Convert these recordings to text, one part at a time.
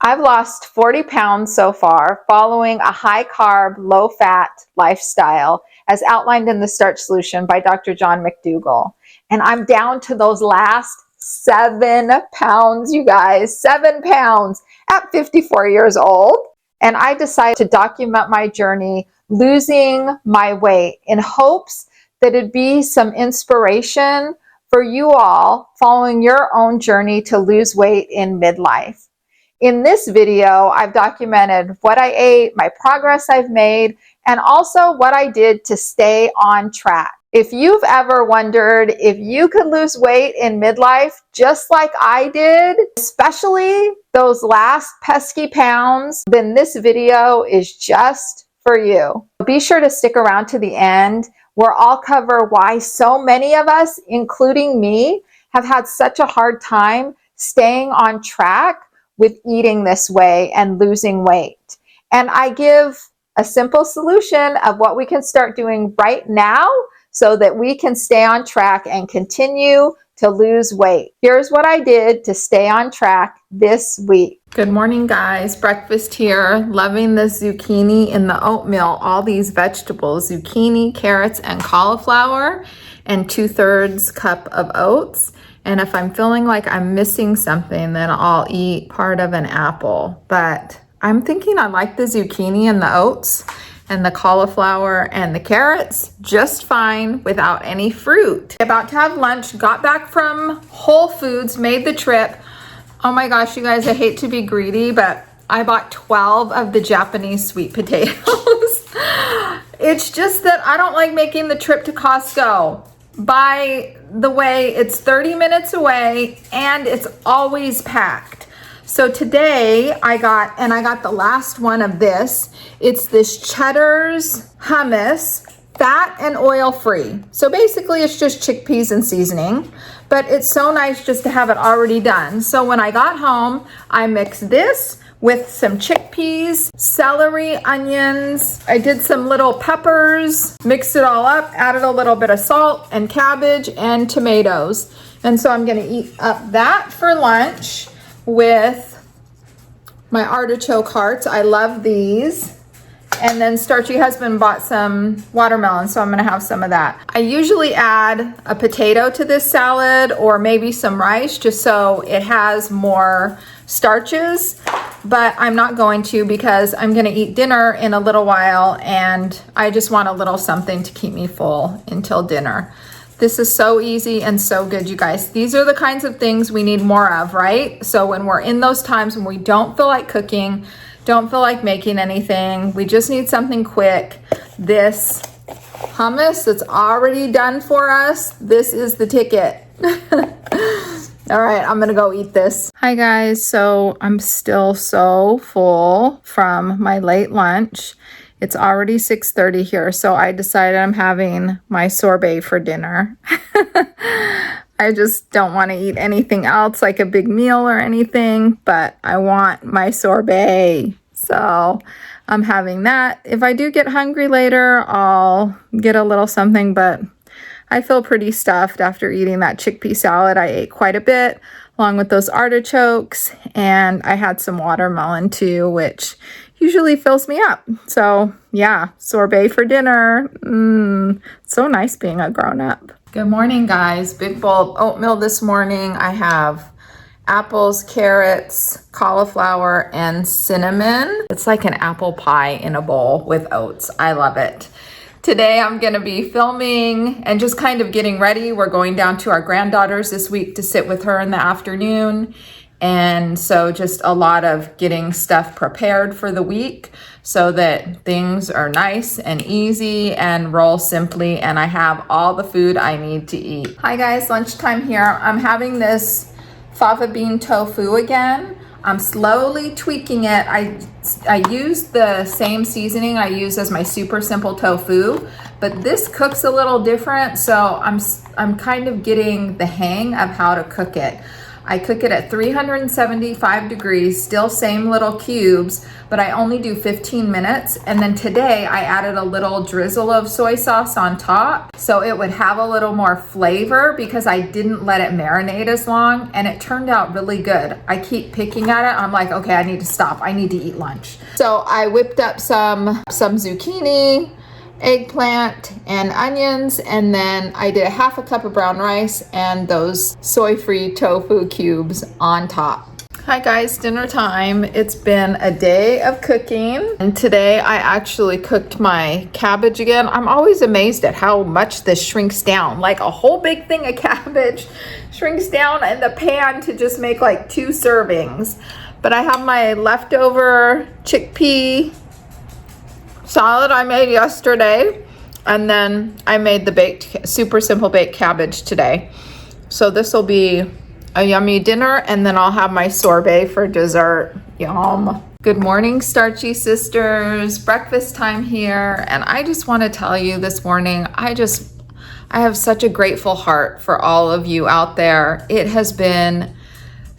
I've lost 40 pounds so far following a high carb, low fat lifestyle as outlined in the Starch Solution by Dr. John McDougall. And I'm down to those last 7 pounds, you guys, 7 pounds at 54 years old. And I decided to document my journey losing my weight in hopes that it'd be some inspiration for you all following your own journey to lose weight in midlife. In this video, I've documented what I ate, my progress I've made, and also what I did to stay on track. If you've ever wondered if you could lose weight in midlife just like I did, especially those last pesky pounds, then this video is just for you. Be sure to stick around to the end where I'll cover why so many of us, including me, have had such a hard time staying on track with eating this way and losing weight. And I give a simple solution of what we can start doing right now so that we can stay on track and continue to lose weight. Here's what I did to stay on track this week. Good morning, guys. Breakfast here. Loving this zucchini in the oatmeal. All these vegetables, zucchini, carrots, and cauliflower, and 2/3 cup of oats. And if I'm feeling like I'm missing something, then I'll eat part of an apple. But I'm thinking I like the zucchini and the oats and the cauliflower and the carrots just fine without any fruit. About to have lunch, got back from Whole Foods, made the trip. Oh my gosh, you guys, I hate to be greedy, but I bought 12 of the Japanese sweet potatoes. It's just that I don't like making the trip to Costco. By the way, it's 30 minutes away and it's always packed. So today I got the last one of this. It's this Cheddar's hummus, fat and oil free. So basically it's just chickpeas and seasoning, but it's so nice just to have it already done. So when I got home, I mixed this with some chickpeas, celery, onions. I did some little peppers, mixed it all up, added a little bit of salt and cabbage and tomatoes. And so I'm gonna eat up that for lunch with my artichoke hearts. I love these. And then Starchy husband bought some watermelon, so I'm gonna have some of that. I usually add a potato to this salad or maybe some rice just so it has more starches, but I'm not going to because I'm gonna eat dinner in a little while and I just want a little something to keep me full until dinner. This is so easy and so good, you guys. These are the kinds of things we need more of, right? So when we're in those times when we don't feel like cooking, don't feel like making anything, we just need something quick. This hummus that's already done for us, this is the ticket. All right, I'm gonna go eat this. Hi guys, so I'm still so full from my late lunch. It's already 6:30 here, so I decided I'm having my sorbet for dinner. I just don't want to eat anything else like a big meal or anything, but I want my sorbet. So I'm having that. If I do get hungry later, I'll get a little something, but I feel pretty stuffed after eating that chickpea salad. I ate quite a bit along with those artichokes, and I had some watermelon too, which usually fills me up. So yeah, sorbet for dinner. So nice being a grown-up. Good morning, guys. Big bowl of oatmeal this morning. I have apples, carrots, cauliflower, and cinnamon. It's like an apple pie in a bowl with oats. I love it. Today I'm gonna be filming and just kind of getting ready. We're going down to our granddaughter's this week to sit with her in the afternoon. And so just a lot of getting stuff prepared for the week so that things are nice and easy and roll simply, and I have all the food I need to eat. Hi guys, lunchtime here. I'm having this fava bean tofu again. I'm slowly tweaking it. I use the same seasoning I use as my super simple tofu, but this cooks a little different, so I'm kind of getting the hang of how to cook it. I cook it at 375 degrees, still same little cubes, but I only do 15 minutes. And then today I added a little drizzle of soy sauce on top, so it would have a little more flavor because I didn't let it marinate as long, and it turned out really good. I keep picking at it. I'm like, okay, I need to stop. I need to eat lunch. So I whipped up some zucchini, eggplant, and onions, and then I did a half a cup of brown rice and those soy-free tofu cubes on top. Hi guys, dinner time. It's been a day of cooking, and today I actually cooked my cabbage again. I'm always amazed at how much this shrinks down. Like a whole big thing of cabbage shrinks down in the pan to just make like 2 servings. But I have my leftover chickpea salad I made yesterday, and then I made the super simple baked cabbage today. So this will be a yummy dinner, and then I'll have my sorbet for dessert. Yum. Good morning, Starchy Sisters. Breakfast time here, and I just want to tell you this morning, I have such a grateful heart for all of you out there. It has been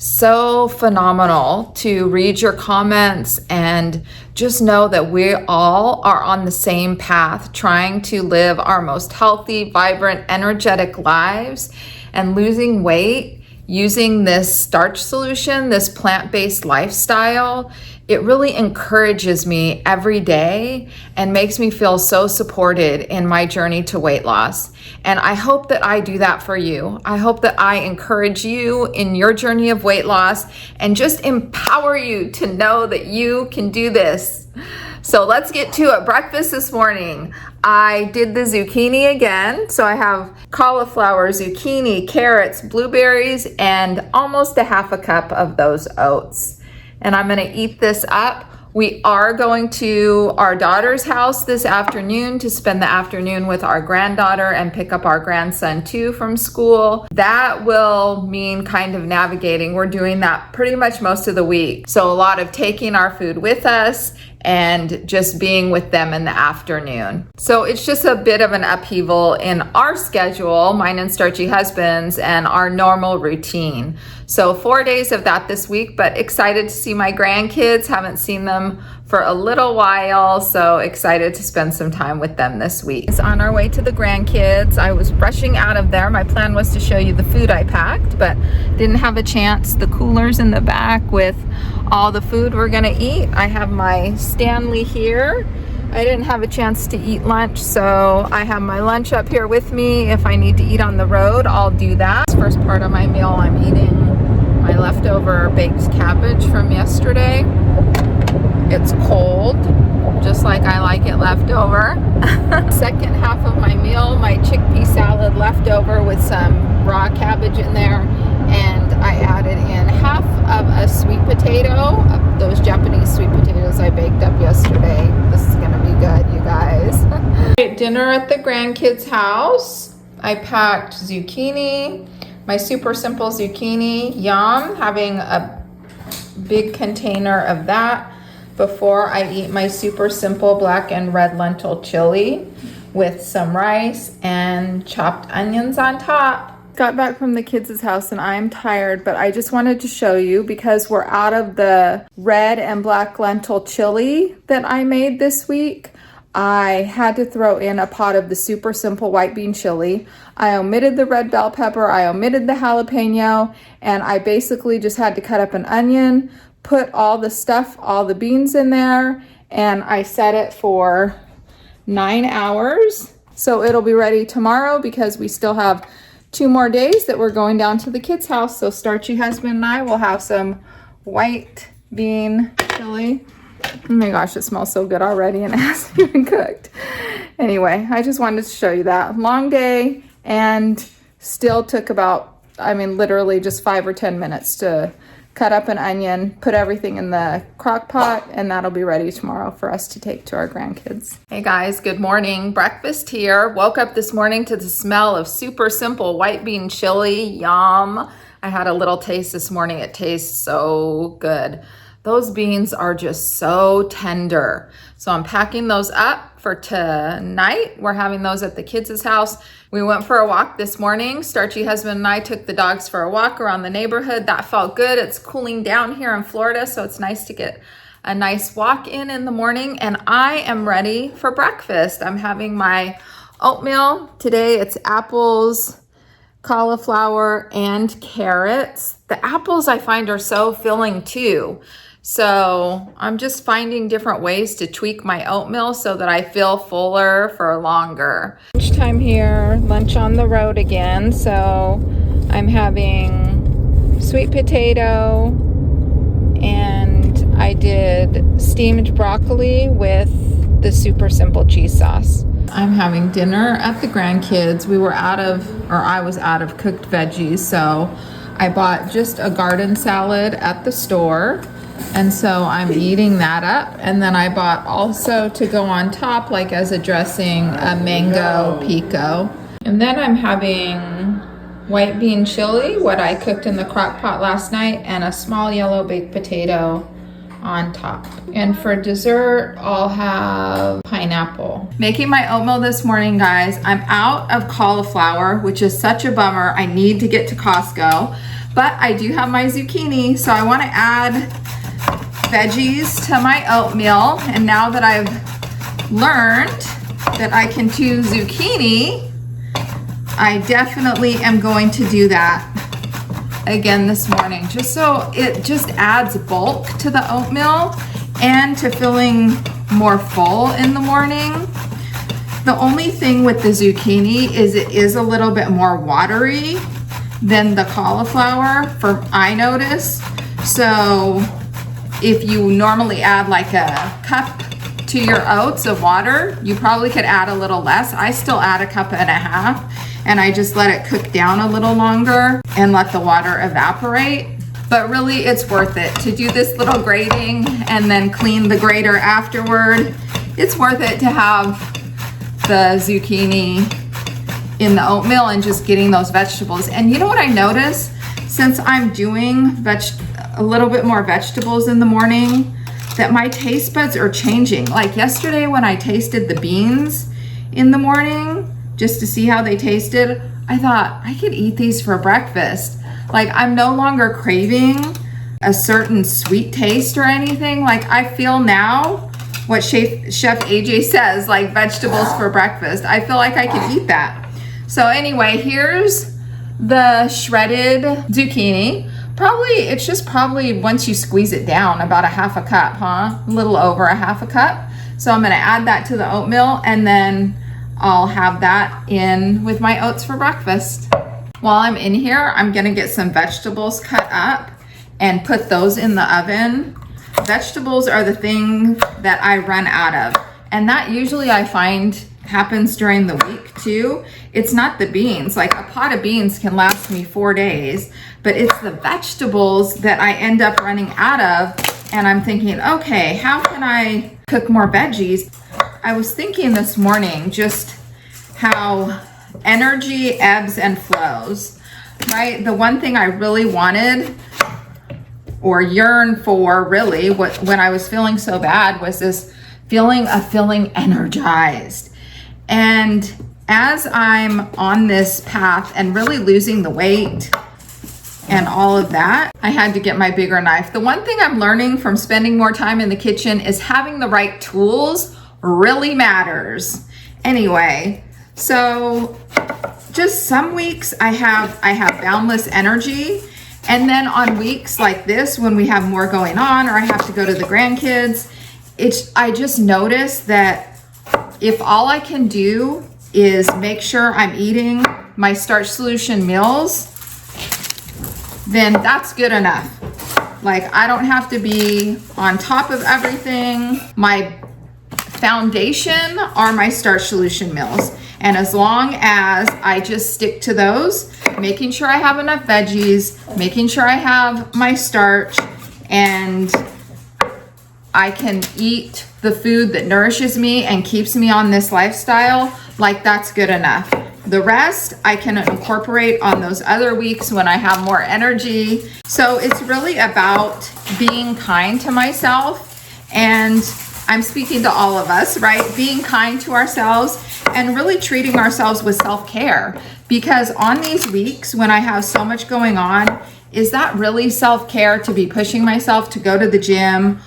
so phenomenal to read your comments and just know that we all are on the same path, trying to live our most healthy, vibrant, energetic lives, and losing weight using this starch solution, this plant-based lifestyle. It really encourages me every day and makes me feel so supported in my journey to weight loss. And I hope that I do that for you. I hope that I encourage you in your journey of weight loss and just empower you to know that you can do this. So let's get to it. Breakfast this morning, I did the zucchini again. So I have cauliflower, zucchini, carrots, blueberries, and almost a half a cup of those oats. And I'm gonna eat this up. We are going to our daughter's house this afternoon to spend the afternoon with our granddaughter and pick up our grandson too from school. That will mean kind of navigating. We're doing that pretty much most of the week. So a lot of taking our food with us and just being with them in the afternoon. So it's just a bit of an upheaval in our schedule, mine and Starchy husband's, and our normal routine. So 4 days of that this week, but excited to see my grandkids. Haven't seen them for a little while, so excited to spend some time with them this week. It's on our way to the grandkids. I was rushing out of there. My plan was to show you the food I packed, but didn't have a chance. The cooler's in the back with all the food we're gonna eat. I have my Stanley here. I didn't have a chance to eat lunch, so I have my lunch up here with me. If I need to eat on the road, I'll do that. First part of my meal, I'm eating my leftover baked cabbage from yesterday. It's cold, just like I like it leftover. Second half of my meal, my chickpea salad leftover with some raw cabbage in there, and I added in half of a sweet potato, those Japanese sweet potatoes I baked up yesterday. This is gonna be good, you guys. Dinner at the grandkids' house. I packed zucchini, my super simple zucchini, yum, having a big container of that before I eat my super simple black and red lentil chili with some rice and chopped onions on top. Got back from the kids' house and I'm tired, but I just wanted to show you because we're out of the red and black lentil chili that I made this week. I had to throw in a pot of the super simple white bean chili. I omitted the red bell pepper, I omitted the jalapeno, and I basically just had to cut up an onion, put all the stuff, all the beans in there, and I set it for 9 hours. So it'll be ready tomorrow because we still have 2 more days that we're going down to the kids' house. So Starchy husband and I will have some white bean chili. Oh my gosh, it smells so good already and it hasn't even cooked. Anyway, I just wanted to show you that. Long day, and still took about, literally just 5 or 10 minutes to cut up an onion, put everything in the crock pot, and that'll be ready tomorrow for us to take to our grandkids. Hey guys, good morning. Breakfast here. Woke up this morning to the smell of super simple white bean chili. Yum. I had a little taste this morning. It tastes so good. Those beans are just so tender. So I'm packing those up for tonight. We're having those at the kids' house. We went for a walk this morning. Starchy husband and I took the dogs for a walk around the neighborhood. That felt good. It's cooling down here in Florida, so it's nice to get a nice walk in the morning. And I am ready for breakfast. I'm having my oatmeal. Today it's apples, cauliflower, and carrots. The apples I find are so filling too. So I'm just finding different ways to tweak my oatmeal so that I feel fuller for longer. Lunchtime here, lunch on the road again. So I'm having sweet potato, and I did steamed broccoli with the super simple cheese sauce. I'm having dinner at the grandkids. I was out of cooked veggies, so I bought just a garden salad at the store. And so I'm eating that up. And then I bought also to go on top, like as a dressing, a mango pico. And then I'm having white bean chili, what I cooked in the crock pot last night, and a small yellow baked potato on top. And for dessert, I'll have pineapple. Making my oatmeal this morning, guys. I'm out of cauliflower, which is such a bummer. I need to get to Costco, but I do have my zucchini, so I want to add veggies to my oatmeal. And now that I've learned that I can do zucchini, I definitely am going to do that again this morning, just so it just adds bulk to the oatmeal and to feeling more full in the morning. The only thing with the zucchini is it is a little bit more watery than the cauliflower, I notice. So if you normally add like a cup to your oats of water, you probably could add a little less. I still add a cup and a half, and I just let it cook down a little longer and let the water evaporate. But really, it's worth it to do this little grating and then clean the grater afterward. It's worth it to have the zucchini in the oatmeal and just getting those vegetables. And you know what I notice? Since I'm doing a little bit more vegetables in the morning, that my taste buds are changing. Like yesterday when I tasted the beans in the morning, just to see how they tasted, I thought I could eat these for breakfast. Like I'm no longer craving a certain sweet taste or anything. Like I feel now what Chef AJ says, like vegetables for breakfast. I feel like I could eat that. So anyway, here's the shredded zucchini. It's just probably once you squeeze it down about a half a cup, huh? A little over a half a cup. So I'm gonna add that to the oatmeal, and then I'll have that in with my oats for breakfast. While I'm in here, I'm gonna get some vegetables cut up and put those in the oven. Vegetables are the thing that I run out of. And that usually I find happens during the week too. It's not the beans. Like a pot of beans can last me 4 days, but it's the vegetables that I end up running out of. And I'm thinking, okay, how can I cook more veggies? I was thinking this morning just how energy ebbs and flows, right? The one thing I really wanted or yearned for really when I was feeling so bad was this feeling of feeling energized. And as I'm on this path and really losing the weight and all of that, I had to get my bigger knife. The one thing I'm learning from spending more time in the kitchen is having the right tools really matters. Anyway, so just some weeks I have boundless energy. And then on weeks like this, when we have more going on or I have to go to the grandkids, I just notice that if all I can do is make sure I'm eating my Starch Solution meals, then that's good enough. Like I don't have to be on top of everything. My foundation are my Starch Solution meals. And as long as I just stick to those, making sure I have enough veggies, making sure I have my starch, and I can eat the food that nourishes me and keeps me on this lifestyle, like that's good enough. The rest I can incorporate on those other weeks when I have more energy. So it's really about being kind to myself, and I'm speaking to all of us, right? Being kind to ourselves and really treating ourselves with self-care, because on these weeks when I have so much going on, is that really self-care to be pushing myself to go to the gym?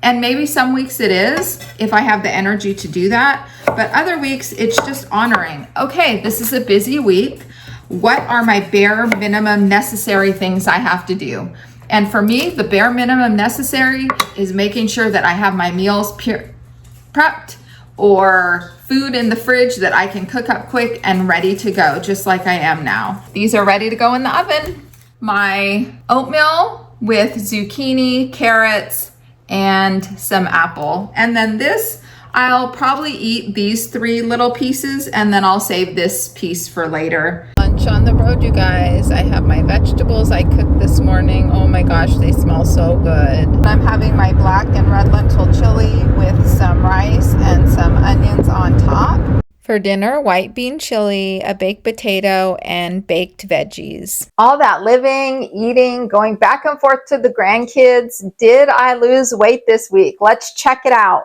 And maybe some weeks it is, if I have the energy to do that, but other weeks it's just honoring, okay, this is a busy week. What are my bare minimum necessary things I have to do? And for me, the bare minimum necessary is making sure that I have my meals prepped, or food in the fridge that I can cook up quick and ready to go, just like I am now. These are ready to go in the oven. My oatmeal with zucchini, carrots, and some apple. And then this, I'll probably eat these 3 little pieces, and then I'll save this piece for later. Lunch on the road, you guys. I have my vegetables I cooked this morning. Oh my gosh, they smell so good. I'm having my black and red lentil chili with some rice and some onions on top. For dinner, white bean chili, a baked potato, and baked veggies. All that living, eating, going back and forth to the grandkids. Did I lose weight this week? Let's check it out.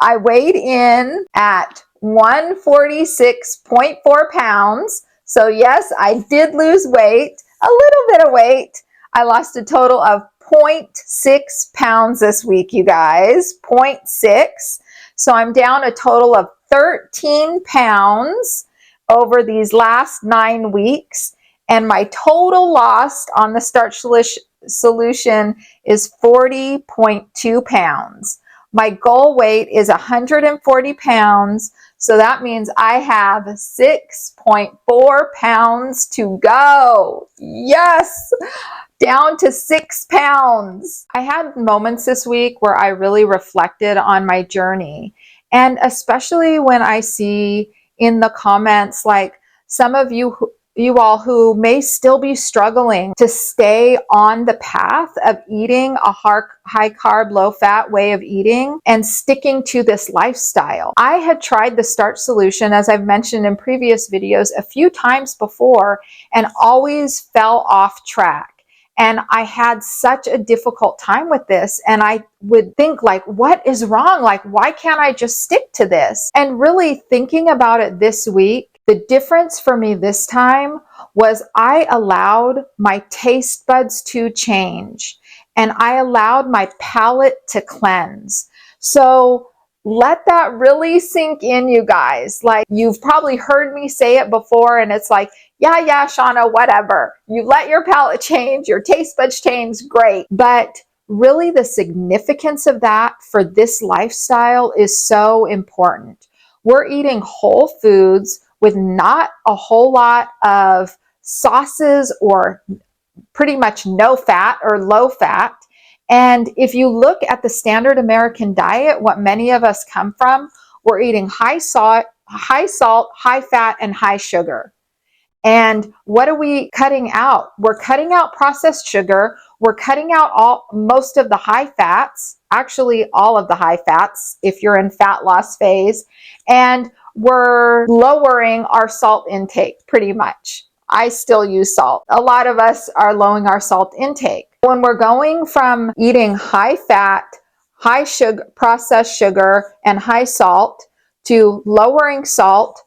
I weighed in at 146.4 pounds. So yes, I did lose weight, a little bit of weight. I lost a total of 0.6 pounds this week, you guys, 0.6. So I'm down a total of 13 pounds over these last 9 weeks. And my total loss on the Starch Solution is 40.2 pounds. My goal weight is 140 pounds. So that means I have 6.4 pounds to go. Yes! Down to 6 pounds. I had moments this week where I really reflected on my journey. And especially when I see in the comments, like some of you all who may still be struggling to stay on the path of eating a high carb, low fat way of eating and sticking to this lifestyle. I had tried the Starch Solution, as I've mentioned in previous videos, a few times before and always fell off track. And I had such a difficult time with this. And I would think, like, what is wrong? Like, why can't I just stick to this? And really thinking about it this week, the difference for me this time was I allowed my taste buds to change, and I allowed my palate to cleanse. So let that really sink in, you guys. Like, you've probably heard me say it before, and it's like, yeah, Shauna, whatever. You let your palate change, your taste buds change, great. But really the significance of that for this lifestyle is so important. We're eating whole foods with not a whole lot of sauces or pretty much no fat or low fat. And if you look at the standard American diet, what many of us come from, we're eating high salt, high fat, and high sugar. And what are we cutting out? We're cutting out processed sugar. We're cutting out most of the high fats, actually all of the high fats if you're in fat loss phase. And we're lowering our salt intake pretty much. I still use salt. A lot of us are lowering our salt intake. When we're going from eating high fat, high sugar, processed sugar, and high salt to lowering salt,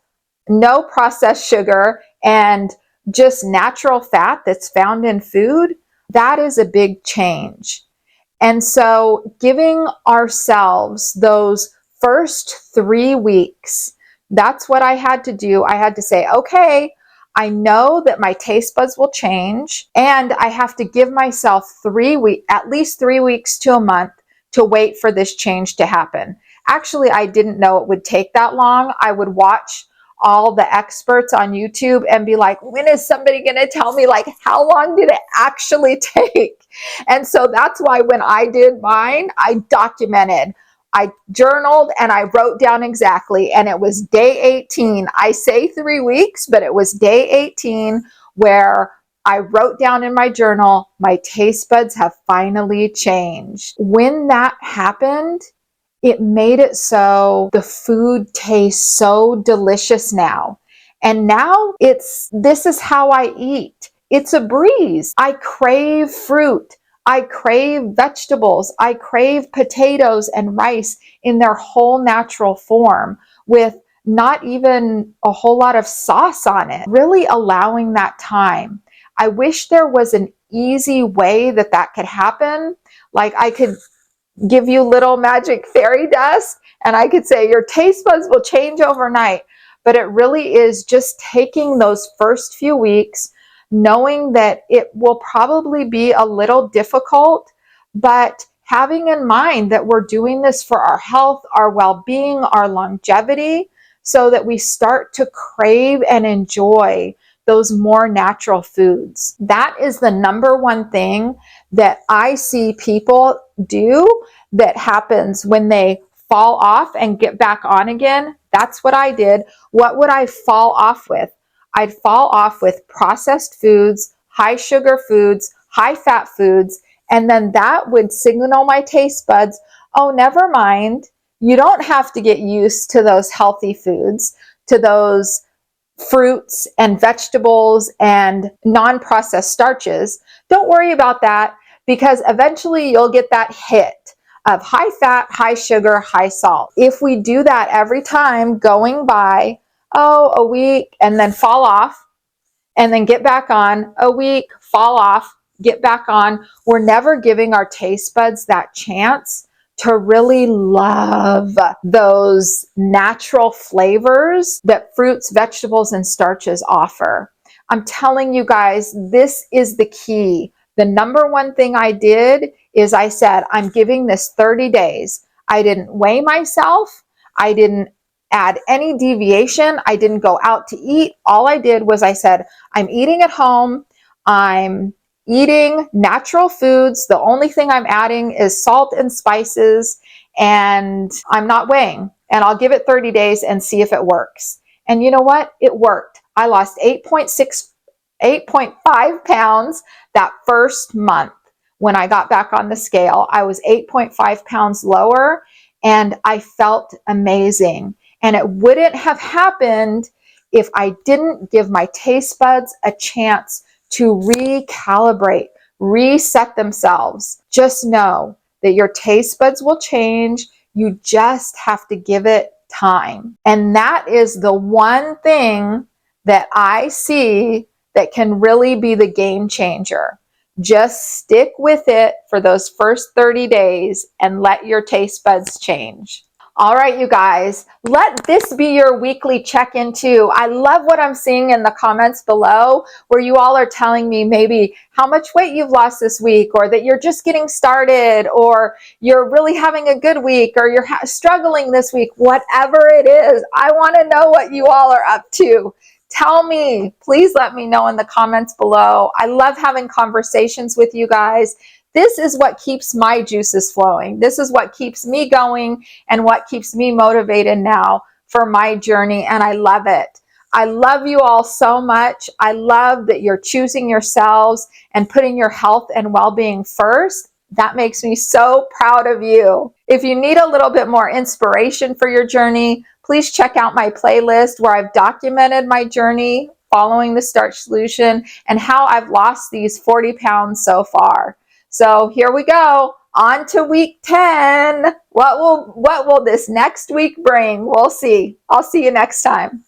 no processed sugar, and just natural fat that's found in food, that is a big change. And so giving ourselves those first 3 weeks, that's what I had to do. I had to say, okay, I know that my taste buds will change, and I have to give myself at least 3 weeks to a month to wait for this change to happen. Actually, I didn't know it would take that long. I would watch all the experts on YouTube and be like, when is somebody going to tell me, like, how long did it actually take? And so that's why when I did mine, I documented, I journaled, and I wrote down exactly, and it was day 18. I say 3 weeks, but it was day 18 where I wrote down in my journal, my taste buds have finally changed. When that happened, it made it so the food tastes so delicious now. And now this is how I eat. It's a breeze. I crave fruit. I crave vegetables. I crave potatoes and rice in their whole natural form with not even a whole lot of sauce on it. Really allowing that time. I wish there was an easy way that could happen. Like I could give you little magic fairy dust and I could say your taste buds will change overnight. But it really is just taking those first few weeks, knowing that it will probably be a little difficult, but having in mind that we're doing this for our health, our well-being, our longevity, so that we start to crave and enjoy those more natural foods. That is the number one thing that I see people do that happens when they fall off and get back on again. That's what I did. What would I fall off with? I'd fall off with processed foods, high sugar foods, high fat foods, and then that would signal my taste buds, oh, never mind. You don't have to get used to those healthy foods, to those fruits and vegetables and non-processed starches. Don't worry about that, because eventually you'll get that hit of high fat, high sugar, high salt. If we do that every time, going by, a week and then fall off and then get back on, a week, fall off, get back on, we're never giving our taste buds that chance to really love those natural flavors that fruits, vegetables, and starches offer. I'm telling you guys, this is the key. The number one thing I did is I said, I'm giving this 30 days. I didn't weigh myself. I didn't add any deviation. I didn't go out to eat. All I did was I said, I'm eating at home. I'm eating natural foods. The only thing I'm adding is salt and spices, and I'm not weighing. And I'll give it 30 days and see if it works. And you know what? It worked. I lost 8.5 pounds that first month. When I got back on the scale, I was 8.5 pounds lower, and I felt amazing. And it wouldn't have happened if I didn't give my taste buds a chance to recalibrate, reset themselves. Just know that your taste buds will change. You just have to give it time. And that is the one thing that I see that can really be the game changer. Just stick with it for those first 30 days and let your taste buds change. All right, you guys, let this be your weekly check-in too. I love what I'm seeing in the comments below where you all are telling me maybe how much weight you've lost this week, or that you're just getting started, or you're really having a good week, or you're struggling this week. Whatever it is, I want to know what you all are up to. Tell me, please let me know in the comments below. I love having conversations with you guys. This is what keeps my juices flowing. This is what keeps me going and what keeps me motivated now for my journey, and I love it. I love you all so much. I love that you're choosing yourselves and putting your health and well-being first. That makes me so proud of you. If you need a little bit more inspiration for your journey, please check out my playlist where I've documented my journey following the Starch Solution and how I've lost these 40 pounds so far. So here we go, on to week 10. What will this next week bring? We'll see. I'll see you next time.